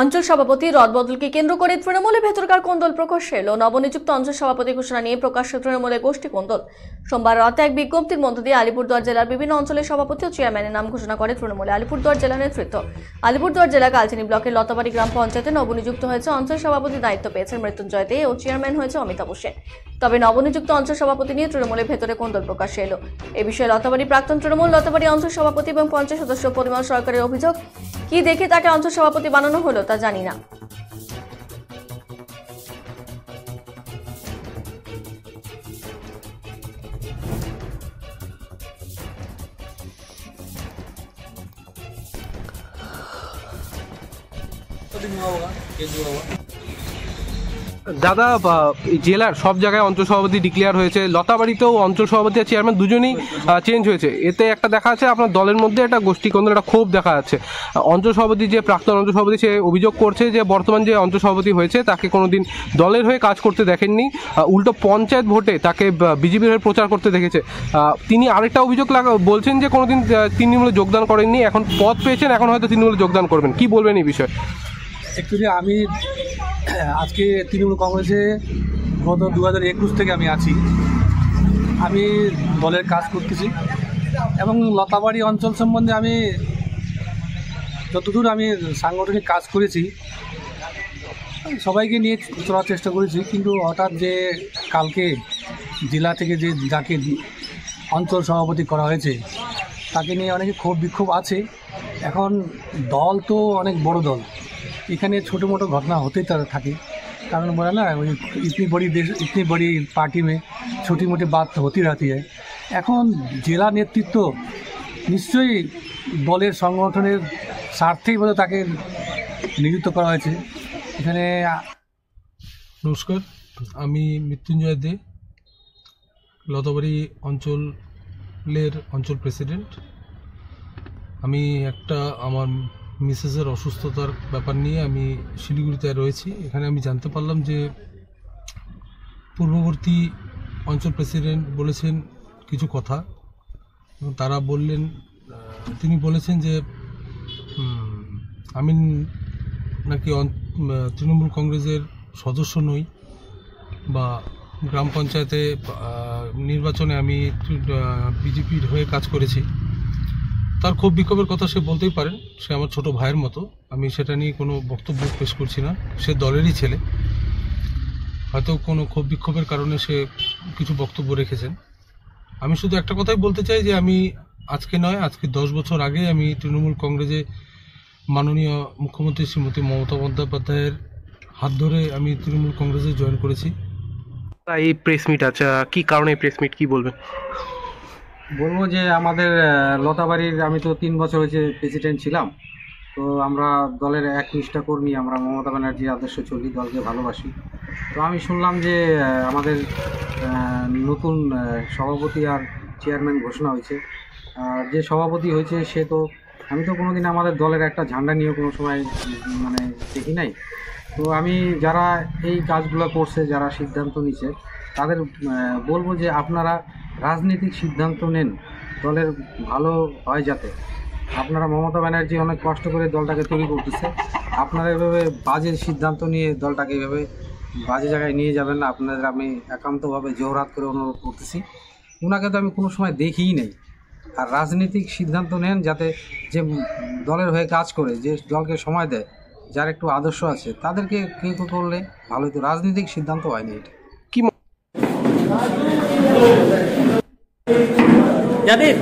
অঞ্চল সভাপতি রদবদলকে কেন্দ্র করে তৃণমূলের ভেতরকার কোন্দল প্রকাশ্যে এলো। নবনিযুক্ত অঞ্চল সভাপতি ঘোষণা নিয়ে প্রকাশ্যে তৃণমূলের গোষ্ঠী কোন্দল। সোমবার রাতে এক বিজ্ঞপ্তির মধ্য দিয়ে আলিপুরদুয়ার জেলার বিভিন্ন অঞ্চলের সভাপতি ও চেয়ারম্যানের নাম ঘোষণা করে তৃণমূলে আলিপুরদুয়ার জেলা নেতৃত্ব। আলিপুরদুয়ার জেলা কালচিনি ব্লকের লতাবাড়ি গ্রাম পঞ্চায়েতে নবনিযুক্ত হয়েছে অঞ্চল সভাপতির দায়িত্ব পেয়েছেন মৃত্যুঞ্জয় দে ও চেয়ারম্যান হয়েছে অমিতাভ সেন। তবে নবনিযুক্ত অঞ্চল সভাপতি নিয়ে তৃণমূলের ভেতরে কোন্দল প্রকাশ্যে এলো। এ বিষয়ে লতাবাড়ি প্রাক্তন তৃণমূল লতাবাড়ি অঞ্চল সভাপতি এবং পঞ্চায়েত সদস্য পরিমল সরকারের অভিযোগ, কি দেখে তাকে অঞ্চল সভাপতি বানানো হলো তা জানি না। দাদা, জেলার সব জায়গায় অঞ্চল সভাপতি ডিক্লেয়ার হয়েছে, লতাবাড়িতেও অঞ্চল সভাপতি আর চেয়ারম্যান দুজনেই চেঞ্জ হয়েছে। এতে একটা দেখা যাচ্ছে আপনার দলের মধ্যে একটা গোষ্ঠীকন্দল, একটা ক্ষোভ দেখা যাচ্ছে। অঞ্চল সভাপতি, যে প্রাক্তন অঞ্চল সভাপতি, সে অভিযোগ করছে যে বর্তমান যে অঞ্চল সভাপতি হয়েছে তাকে কোনোদিন দলের হয়ে কাজ করতে দেখেননি, উল্টো পঞ্চায়েত ভোটে তাকে বিজেপির হয়ে প্রচার করতে দেখেছে। তিনি আরেকটা অভিযোগ বলছেন যে কোনোদিন তৃণমূলে যোগদান করেননি, এখন পদ পেয়েছেন, এখন হয়তো তৃণমূলে যোগদান করবেন। কি বলবেন এই বিষয়ে? অ্যাকচুয়ালি আমি আজকে তৃণমূল কংগ্রেসে গত 2021 থেকে আমি আছি। আমি দলের কাজ করতেছি এবং লতাবাড়ি অঞ্চল সম্বন্ধে আমি যতদূর আমি সাংগঠনিক কাজ করেছি সবাইকে নিয়ে চলার চেষ্টা করেছি, কিন্তু হঠাৎ যে কালকে জেলা থেকে যে যাকে অঞ্চল সভাপতি করা হয়েছে তাকে নিয়ে অনেকে ক্ষোভ বিক্ষোভ আছে। এখন দল তো অনেক বড় দল, এখানে ছোটো মোটো ঘটনা হতেই তারা থাকে, কারণ বলে না ওই ইতনি বড়ি দেশ ইতনি বড়ি পার্টি में छोटी मोटी बात होती रहती है। এখন জেলা নেতৃত্ব নিশ্চয়ই দলের সংগঠনের স্বার্থেই বোধহয় তাকে নিযুক্ত করা হয়েছে এখানে। নমস্কার, আমি মৃত্যুঞ্জয় দে, লতাবাড়ি অঞ্চলের অঞ্চল প্রেসিডেন্ট। আমি আমার মিসেসের অসুস্থতার ব্যাপার নিয়ে আমি শিলিগুড়িতে রয়েছি। এখানে আমি জানতে পারলাম যে পূর্ববর্তী অঞ্চল প্রেসিডেন্ট বলেছেন কিছু কথা, এবং তিনি বলেছেন যে আমি নাকি তৃণমূল কংগ্রেসের সদস্য নই, বা গ্রাম পঞ্চায়েতে নির্বাচনে আমি বিজেপির হয়ে কাজ করেছি। তার খুব বিক্ষোভের কথা সে বলতেই পারেন, সে আমার ছোট ভাইয়ের মতো। আমি সেটা নিয়ে কোনো বক্তব্য পেশ করছি না, সে দলেরই ছেলে, হয়তো কোনো ক্ষোভ বিক্ষোভের কারণে সে কিছু বক্তব্য রেখেছেন। আমি শুধু একটা কথাই বলতে চাই যে আমি আজকে নয়, আজকে 10 বছর আগে আমি তৃণমূল কংগ্রেসে মাননীয় মুখ্যমন্ত্রী শ্রীমতী মমতা বন্দ্যোপাধ্যায়ের হাত ধরে আমি তৃণমূল কংগ্রেসে জয়েন করেছি। এই প্রেস মিট, আচ্ছা কী কারণে এই প্রেস মিট, কী বলবেন? বলবো যে আমাদের লতাবাড়ির, আমি তো 3 বছর হয়েছে প্রেসিডেন্ট ছিলাম, তো আমরা দলের একনিষ্ঠা কর্মী, আমরা মমতা ব্যানার্জির আদর্শ চলি, দলকে ভালোবাসি। তো আমি শুনলাম যে আমাদের নতুন সভাপতি আর চেয়ারম্যান ঘোষণা হয়েছে। যে সভাপতি হয়েছে সে তো, আমি তো কোনোদিন আমাদের দলের একটা ঝান্ডা নিয়ে কোনো সময় মানে দেখি নাই। তো আমি যারা এই কাজগুলো করছে, যারা সিদ্ধান্ত নিচ্ছে, তাদের বলবো যে আপনারা রাজনৈতিক সিদ্ধান্ত নেন, দলের ভালো হয় যাতে। আপনারা, মমতা ব্যানার্জি অনেক কষ্ট করে দলটাকে তৈরি করতেছে, আপনারা এভাবে বাজে সিদ্ধান্ত নিয়ে দলটাকে এভাবে বাজে জায়গায় নিয়ে যাবেন না। আপনাদের আমি একান্তভাবে জোরহাত করে অনুরোধ করতেছি। ওনাকে তো আমি কোনো সময় দেখিই নেই। আর রাজনৈতিক সিদ্ধান্ত নেন, যাতে যে দলের হয়ে কাজ করে, যে দলকে সময় দেয়, যার একটু আদর্শ আছে, তাদেরকে কেউ করলে ভালো হতো। রাজনৈতিক সিদ্ধান্ত হয়নি এটা। কি জানেন